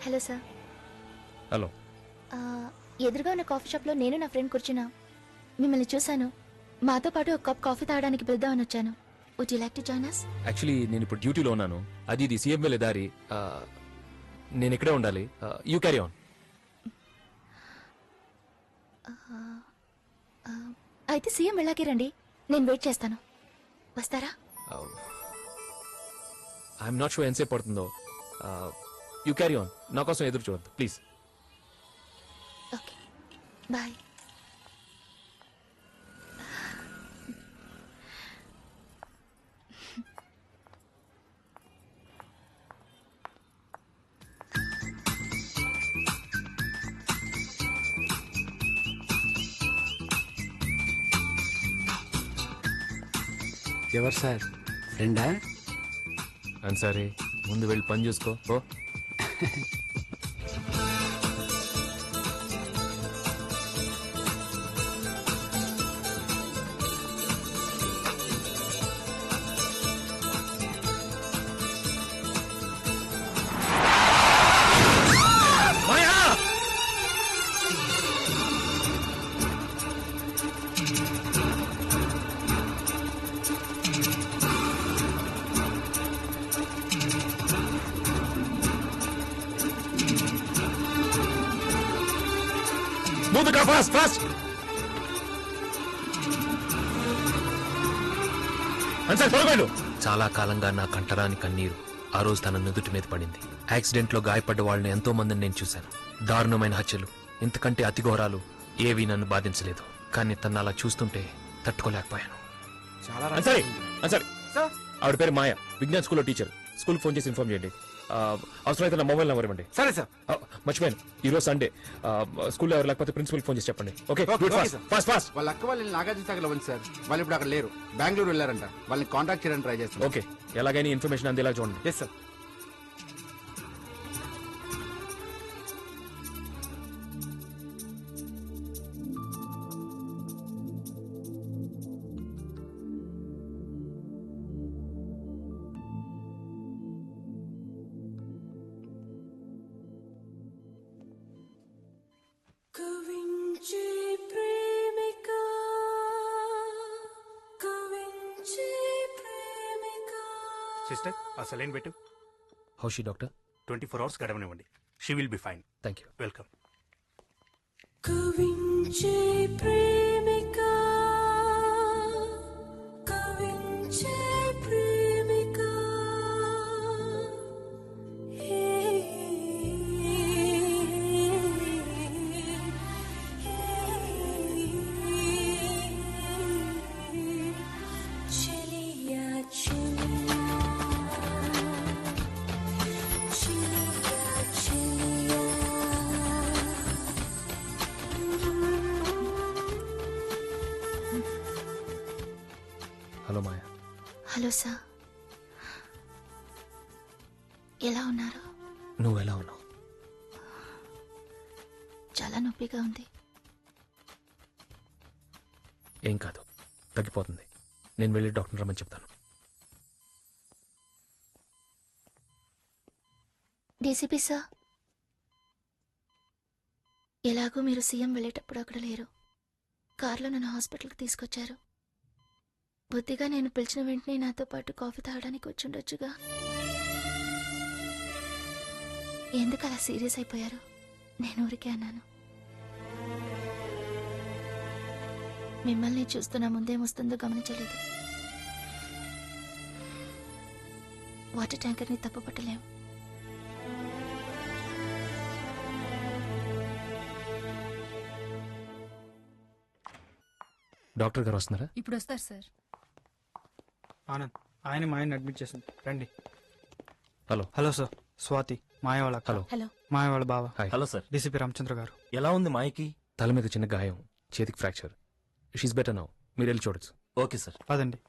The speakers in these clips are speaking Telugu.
Hello sir. హలో. ఎదురుగా ఉన్న కాఫీ షాప్లో నేను నా ఫ్రెండ్ కూర్చున్నా. మిమ్మల్ని చూశాను. మాతో పాటు ఒక కప్ కాఫీ తాగడానికి పిలుద్దామని వచ్చాను. Would you like to join us? Actually నేను ఇప్పుడు డ్యూటీలో ఉన్నాను. ఇది సీఎం వెళ్ళే దారి. నేను ఇక్కడే ఉండాలి. You carry on. అయితే సీఎం వెళ్ళాకే రండి, నేను వెయిట్ చేస్తాను. వస్తారా? ఐఎమ్ నాట్ షూర్ ఎంతసేపు పడుతుందో. You carry on. నా కోసం ఎదురు చూడద్దు ప్లీజ్. Okay, bye. ఎవరు సార్? ఫ్రెండా? సరే, ముందు వెళ్ళి పని చూసుకో. చాలా కాలంగా నా కంటరాని కన్నీరు ఆ రోజు తన నుదుటి మీద పడింది. యాక్సిడెంట్ లో గాయపడ్డ వాళ్ళని ఎంతో మందిని నేను చూశాను. దారుణమైన హత్యలు, ఇంతకంటే అతి ఘోరాలు ఏవీ నన్ను బాధించలేదు. కానీ తను అలా చూస్తుంటే తట్టుకోలేకపోయాను. ఆవిడ పేరు మాయ, విజ్ఞాన్ స్కూల్లో టీచర్. స్కూల్ ఫోన్ చేసి ఇన్ఫార్మ్ చేయండి. అవసరమైతే నా మొబైల్ నెంబర్ ఇవ్వండి. సరే సార్. మర్చిపోయాను, ఈ రోజు సండే. స్కూల్లో ఎవరు లేకపోతే ప్రిన్సిపల్ ఫోన్ చేసి చెప్పండి. Okay, fast. వాళ్ళ అక్క వాళ్ళు నాగార్జున సాగర్ ఉంది సార్. వాళ్ళు ఇప్పుడు అక్కడ లేరు, బెంగళూరు వెళ్ళారంట. వాళ్ళని కాంటాక్ట్ చేయడానికి ట్రై చేస్తాను. ఓకే, ఎలాగైనా ఇన్ఫర్మేషన్ అందేలా చూడండి. Yes sir. సిస్టర్, ఆ సెలైన్ పెట్టు. How's she doctor? 24 hours గడవనివ్వండి. She will be fine. Thank you. Welcome. Hello Maya. Hello sir, ఎలా ఉన్నారు? నువ్వు ఎలా ఉన్నావు? చాలా నొప్పిగా ఉంది. ఏం కాదు, తగ్గిపోతుంది. నేను వెళ్ళి డాక్టర్ రమ్మని చెప్తాను. డీసీపీ సార్, ఎలాగో మీరు సీఎం వెళ్ళేటప్పుడు అక్కడ లేరు. కార్లో నన్ను హాస్పిటల్కి తీసుకొచ్చారు. బుద్ధిగా నేను పిలిచిన వెంటనే నాతో పాటు కాఫీ తాగడానికి వచ్చుండొచ్చుగా. ఎందుకు అలా సీరియస్ అయిపోయారు? నేను ఊరికే అన్నాను. మిమ్మల్ని చూస్తున్నా ముందేమొస్తుందో గమనించలేదు. వాటర్ ట్యాంకర్ని తప్పుపట్టలేం. డాక్టర్ గారు వస్తున్నారా? ఇప్పుడు వస్తారు సార్. ఆనంద్, ఆయన మా ఆయన అడ్మిట్ చేసింది, రండి. హలో. హలో సార్, స్వాతి మాయ వాళ్ళ అక్క. హలో. హలో. మాయ వాళ్ళ బావ. Hi. Hello sir. DCP Ramachandra గారు. ఎలా ఉంది మాయకి? తల మీద చిన్న గాయం, చేతికి ఫ్రాక్చర్. She's better now. మీరు వెళ్ళి చూడొచ్చు. Okay sir. పదండి.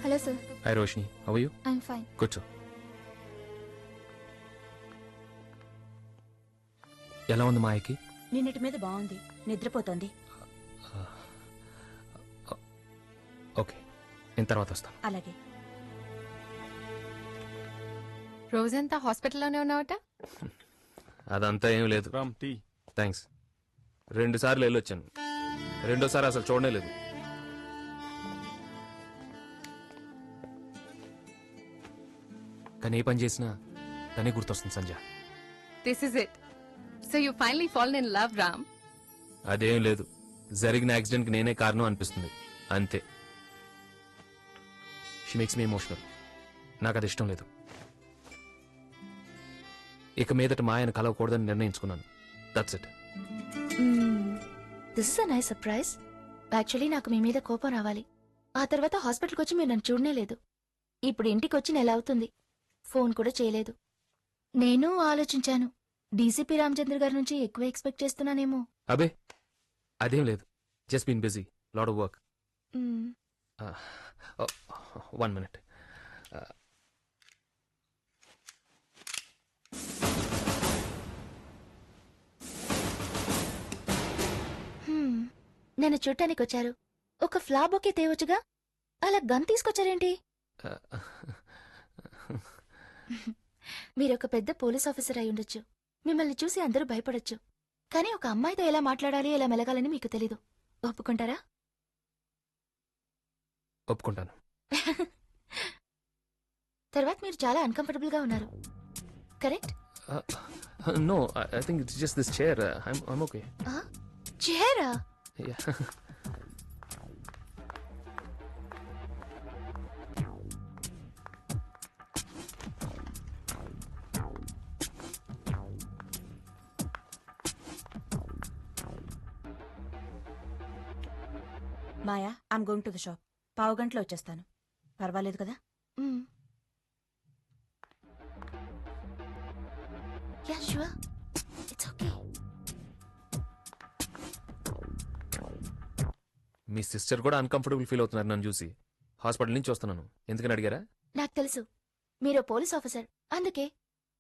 Hello sir. Hi Roshini, how are you? I'm fine. కూర్చో. ఎలా ఉంది మాయకి? నిన్నటి మీద బాగుంది, నిద్రపోతోంది. ఓకే, నేను తర్వాత వస్తాను. అలాగే. రోజంతా హాస్పిటల్లోనే ఉన్నావట? అదంతా ఏం లేదు. థ్యాంక్స్. 2 సార్లు వెళ్ళొచ్చాను, రెండోసారి అసలు చూడనే లేదు. కానీ ఏ పని చేసినా తనే గుర్తొస్తుంది Sanja. This is it. So you finally fallen in love, Ram? అదేం లేదు, జరిగిన యాక్సిడెంట్కి నేనే కారణం అనిపిస్తుంది అంతే. She makes me emotional. నాకు అది ఇష్టం లేదు. ఇక మీదట మా ఆయన కలవకూడదని నిర్ణయించుకున్నాను. That's it. This is a nice surprise. Actually నాకు మీ మీద కోపం రావాలి. ఆ తర్వాత హాస్పిటల్కి వచ్చి మీరు నన్ను చూడనే లేదు. ఇప్పుడు ఇంటికి వచ్చి నెల అవుతుంది, ఫోన్ కూడా చేయలేదు. నేను ఆలోచించాను, డీసీపీ రామచంద్ర గారి నుంచి ఎక్కువ ఎక్స్పెక్ట్ చేస్తున్నానేమో. అబే అదేం లేదు, just been busy, lot of work. 1 minute. నేను చూడటానికి వచ్చారు, ఒక ఫ్లవర్ బొకే తేవచ్చుగా, అలా గన్ తీసుకొచ్చారేంటి? మీరొక పెద్ద పోలీస్ ఆఫీసర్ అయి ఉండొచ్చు, మిమ్మల్ని చూసి అందరూ భయపడొచ్చు. కానీ ఒక అమ్మాయితో ఎలా మాట్లాడాలి, ఎలా మెలగాలని మీకు తెలీదు. ఒప్పుకుంటారా? ఒప్పుకుంటాను. తర్వాత మీరు చాలా అన్కంఫర్టబుల్ గా ఉన్నారు, correct? No, I think it's just this chair. I'm okay. చైరా? Maya, I'm going to the shop. 15 గంటలో వచ్చేస్తాను. పర్వాలేదు కదా? Yeah sure, it's okay. మీ సిస్టర్ కూడా అన్కంఫర్టబుల్ ఫీల్ అవుతున్నారు నన్ను చూసి. హాస్పిటల్ నుంచి వస్తున్నాను, ఎందుకని అడిగారా? నాకు తెలుసు, మీరు పోలీస్ ఆఫీసర్, అందుకే.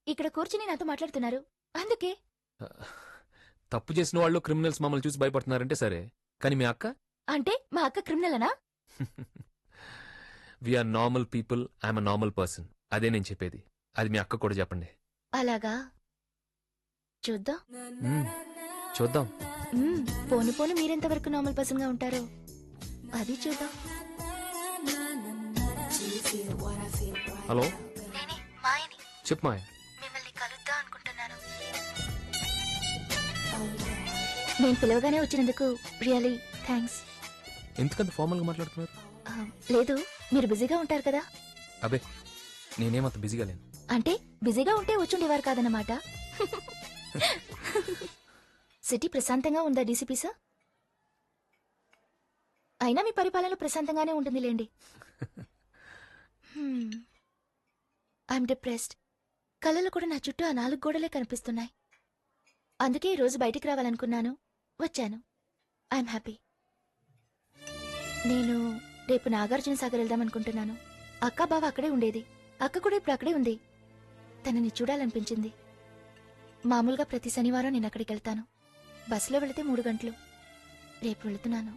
ఇక్కడ కూర్చుని నాతో మాట్లాడుతున్నారు, అందుకే. తప్పు చేసిన వాళ్ళు క్రిమినల్స్ మమ్మల్ని చూసి భయపడుతున్నారంటే సరే, కానీ మీ అక్క అంటే మా అక్క క్రిమినలనా? We are normal people, I'm a normal person. అదే నేను చెప్పేది. అది మీ అక్క కూడా చెప్పండి. అలాగా, చూద్దాం. చూద్దాం. పోను పోను మీరెంతవరకు నార్మల్ పర్సన్ గా ఉంటారో అది చూద్దాం. హలో, నేనే మాయని. చెప్పు మాయ. మిమ్మల్ని కలుద్దాం అనుకుంటున్నాను. నేను పిలవగానే వచ్చినందుకు రియలీ థ్యాంక్స్. ఎందుకంత ఫార్మల్ గా మాట్లాడుతున్నారు? లేదు, మీరు బిజీగా ఉంటారు కదా. అబే, నేనేమంత బిజీగా లేను. అంటే బిజీగా ఉంటే వచ్చుండేవారు కాదన్నమాట. సిటీ ప్రశాంతంగా ఉందా డీసీపీ సార్? అయినా మీ పరిపాలన ప్రశాంతంగానే ఉంటుందిలేండి. I'm depressed. కళ్ళలో కూడా నా చుట్టూ ఆ 4 గోడలే కనిపిస్తున్నాయి. అందుకే ఈ రోజు బయటికి రావాలనుకున్నాను, వచ్చాను. I'm happy. నేను రేపు నాగార్జున సాగర్ వెళ్దామనుకుంటున్నాను. అక్క బావ అక్కడే ఉండేది, అక్క కూడా ఇప్పుడు అక్కడే ఉంది. తనని చూడాలనిపించింది. మామూలుగా ప్రతి శనివారం నేను అక్కడికి వెళ్తాను. బస్సులో వెళితే 3 గంటలు. రేపు వెళుతున్నాను.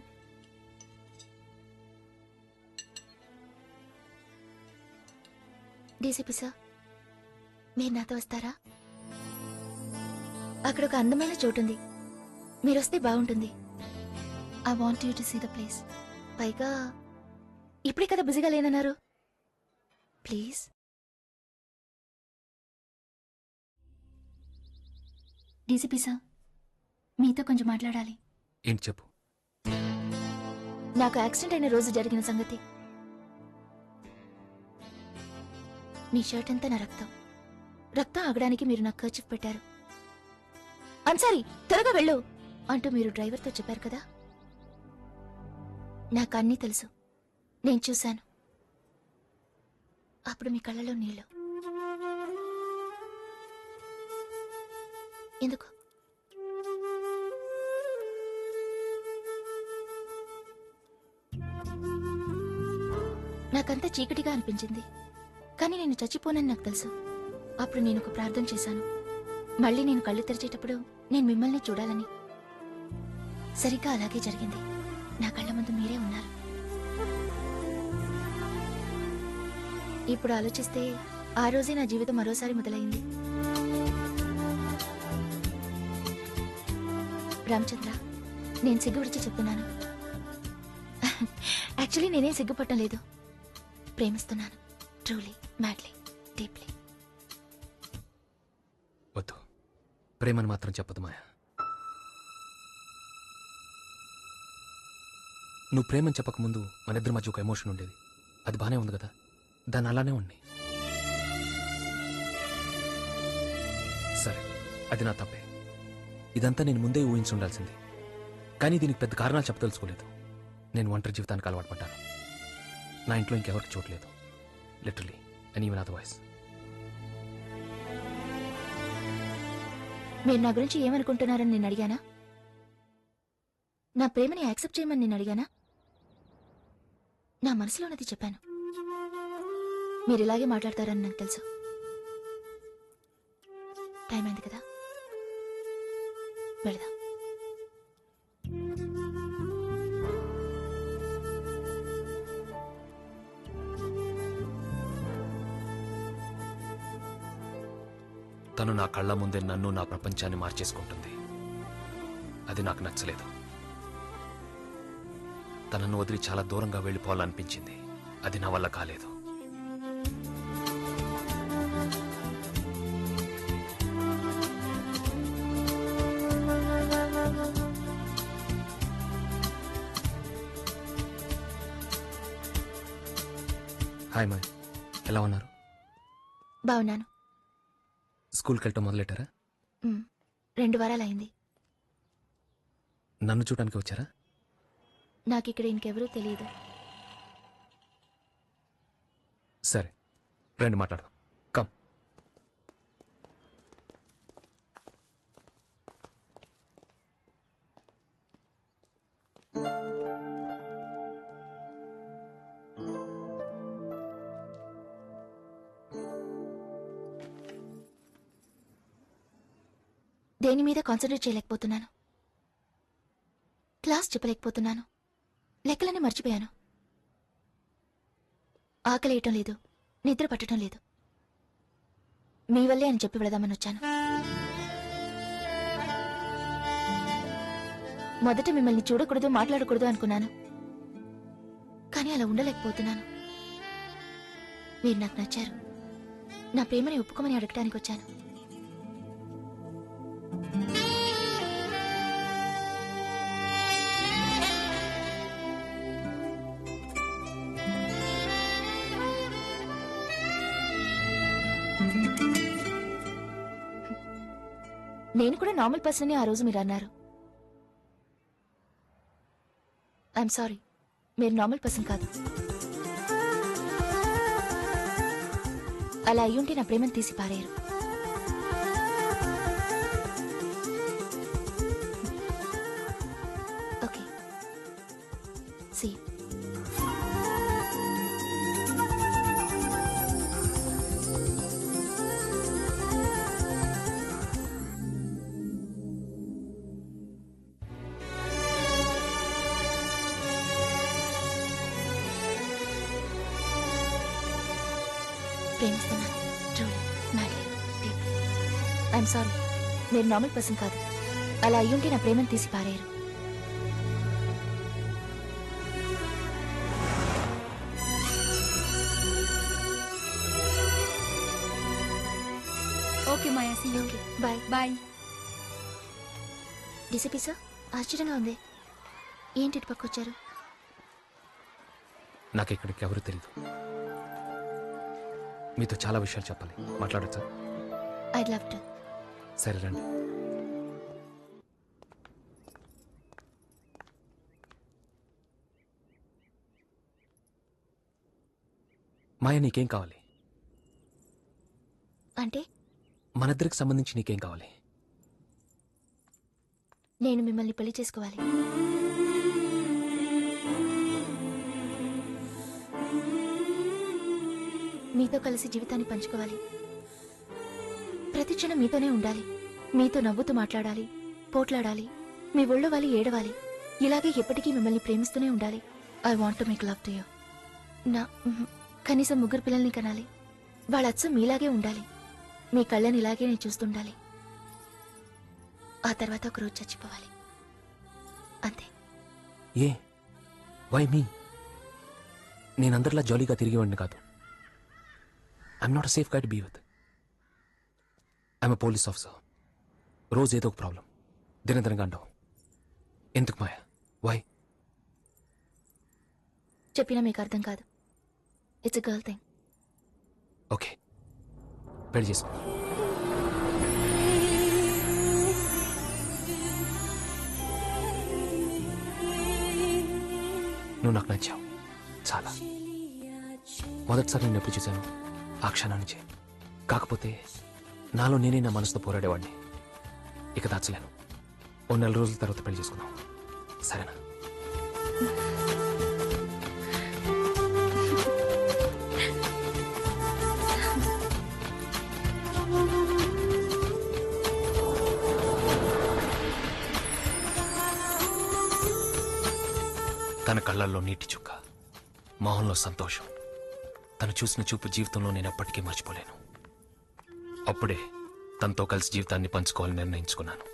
డీసీపీ సార్, మీరు నాతో వస్తారా? అక్కడ ఒక అందమైన చోటుంది, మీరొస్తే బాగుంటుంది. I want you to see the place. పైగా ఇప్పుడే కదా బిజీగా లేనన్నారు. ప్లీజ్. డీసీపీ సార్, మీతో కొంచెం మాట్లాడాలి. ఏంటి చెప్పు. నాకు యాక్సిడెంట్ అయిన రోజు జరిగిన సంగతి. మీ షర్ట్ అంతా నా రక్తం. రక్తం ఆగడానికి మీరు నాకు కర్చీఫ్ పెట్టారు. అన్సారీ, త్వరగా వెళ్ళు అంటూ మీరు డ్రైవర్తో చెప్పారు కదా. నాకు అన్నీ తెలుసు, నేను చూశాను. అప్పుడు మీ కళ్ళలో నీళ్ళు. ఎందుకు? నాకంతా చీకటిగా అనిపించింది, కానీ నేను చచ్చిపోనని నాకు తెలుసు. అప్పుడు నేను ఒక ప్రార్థన చేశాను. మళ్ళీ నేను కళ్ళు తెరిచేటప్పుడు నేను మిమ్మల్ని చూడాలని. సరిగ్గా అలాగే జరిగింది. నా కళ్ళ ముందు మీరే ఉన్నారు. ఇప్పుడు ఆలోచిస్తే ఆ రోజే నా జీవితం మరోసారి మొదలైంది. రామచంద్ర, నేను సిగ్గు విడిచి చెప్తున్నాను. యాక్చువల్లీ నేనేం సిగ్గుపట్టం లేదు. ప్రేమిస్తున్నాను. Truly, madly, deeply. వద్దు, ప్రేమను మాత్రం చెప్పదు మాయా. నువ్వు ప్రేమని చెప్పకముందు మన ఇద్దరి మధ్య ఒక ఎమోషన్ ఉండేది. అది బానే ఉంది కదా, దాన్ని అలానే ఉండి. సరే, అది నా తప్పే. ఇదంతా నేను ముందే ఊహించి ఉండాల్సింది. కానీ దీనికి పెద్ద కారణాలు చెప్పదలుచుకోలేదు. నేను ఒంటరి జీవితానికి అలవాటు పడ్డాను. నా ఇంట్లో ఇంకెవరికి చోట్లేదు, లిటరలీ అండ్ ఈవెన్ అదర్వైజ్. మీరు నా గురించి ఏమనుకుంటున్నారని నేను అడిగానా? నా ప్రేమని యాక్సెప్ట్ చేయమని నేను అడిగానా? నా మనసులో ఉన్నది చెప్పాను. మీరు ఇలాగే మాట్లాడతారని నాకు తెలుసు. టైం అయింది కదా, వెళదాం. తను నా కళ్ళ ముందే నన్ను, నా ప్రపంచాన్ని మార్చేసుకుంటుంది. అది నాకు నచ్చలేదు. తనను వదిలి చాలా దూరంగా వెళ్ళిపోవాలనిపించింది. అది నా వల్ల కాలేదు. హాయ్ మాయ్, ఎలా ఉన్నారు? బాగున్నాను. స్కూల్కి వెళ్ళటం మొదలెట్టారా? 2 వారాలైంది. నన్ను చూడటానికి వచ్చారా? నాకిక్కడ ఇంకెవరూ తెలియదు. సరే, రండి మాట్లాడదాం. కమ్. దేని మీద కాన్సన్ట్రేట్ చేయలేకపోతున్నాను. క్లాస్ చెప్పలేకపోతున్నాను. లెక్కలన్నీ మర్చిపోయాను. ఆకలేయటం లేదు, నిద్ర పట్టడం లేదు. మీ వల్లే అని చెప్పి వెళదామని వచ్చాను. మొదట మిమ్మల్ని చూడకూడదు, మాట్లాడకూడదు అనుకున్నాను. కానీ అలా ఉండలేకపోతున్నాను. మీరు నాకు నచ్చారు. నా ప్రేమని ఒప్పుకోమని అడగటానికి వచ్చాను. నేను కూడా నార్మల్ పర్సన్ అని ఆ రోజు మీరు అన్నారు. ఐఎమ్ సారీ, మీరు నార్మల్ పర్సన్ కాదు. అలా అయ్యుంటే నా ప్రేమను తీసి పారేయరు. Okay, see. ప్రేమిస్తున్నాను. Truly, madly, deeply. I'm sorry, మీరు నార్మల్ పర్సన్ కాదు. అలా అయ్యుంటే నా ప్రేమను తీసి పారేయరు. Okay, Maya, see you. Okay, bye. Bye. DCP sir, ఆశ్చర్యంగా ఉంది. ఏంటి ఇటు పక్క వచ్చారు? నాకు ఇక్కడికి ఎవరు తెలీదు. మీతో చాలా విషయాలు చెప్పాలి. మాట్లాడచ్చా? I'd love to. సరే రండి. మాయ, నీకేం కావాలి? అంటే మనిద్దరికి సంబంధించి నీకేం కావాలి? నేను మిమ్మల్ని పెళ్లి చేసుకోవాలి. మీతో కలిసి జీవితాన్ని పంచుకోవాలి. ప్రతి క్షణం మీతోనే ఉండాలి. మీతో నవ్వుతూ మాట్లాడాలి, పోట్లాడాలి, మీ ఒళ్ళో వాలి ఏడవాలి. ఇలాగే ఎప్పటికీ మిమ్మల్ని ప్రేమిస్తూనే ఉండాలి. I want to make love to you. నా కనీసం 3 పిల్లల్ని కనాలి. వాళ్ళ అచ్చం మీలాగే ఉండాలి. మీ కళ్ళని ఇలాగే నేను చూస్తుండాలి. ఆ తర్వాత ఒకరోజు చచ్చిపోవాలి. అంతే. ఏ వై మీ? నేనందరిలా జాలీగా తిరిగేవాడిని కాదు. I'm not a safe guy to be with. I'm a police officer. రోజు ఏదో ఒక ప్రాబ్లం దినదినంగా అంటావు. ఎందుకు మాయా? వై? చెప్పినా మీకు అర్థం కాదు. It's a girl thing. Okay, పెళ్లి చేసుకో. నువ్వు నాకు నచ్చావు చాలా. మొదటిసారి నేను ఎప్పుడు చూశాను ఆ క్షణం నుంచే. కాకపోతే నాలో నేనే నా మనసుతో పోరాడేవాడిని. ఇక దాచలేను. ఓ 4 రోజుల తర్వాత పెళ్లి చేసుకుందాం, సరేనా? తన కళ్ళల్లో నీటి చుక్క, మొహంలో సంతోషం, తను చూసిన చూపు జీవితంలో నేను ఎప్పటికీ మర్చిపోలేను. అప్పుడే తనతో కలిసి జీవితాన్ని పంచుకోవాలని నిర్ణయించుకున్నాను.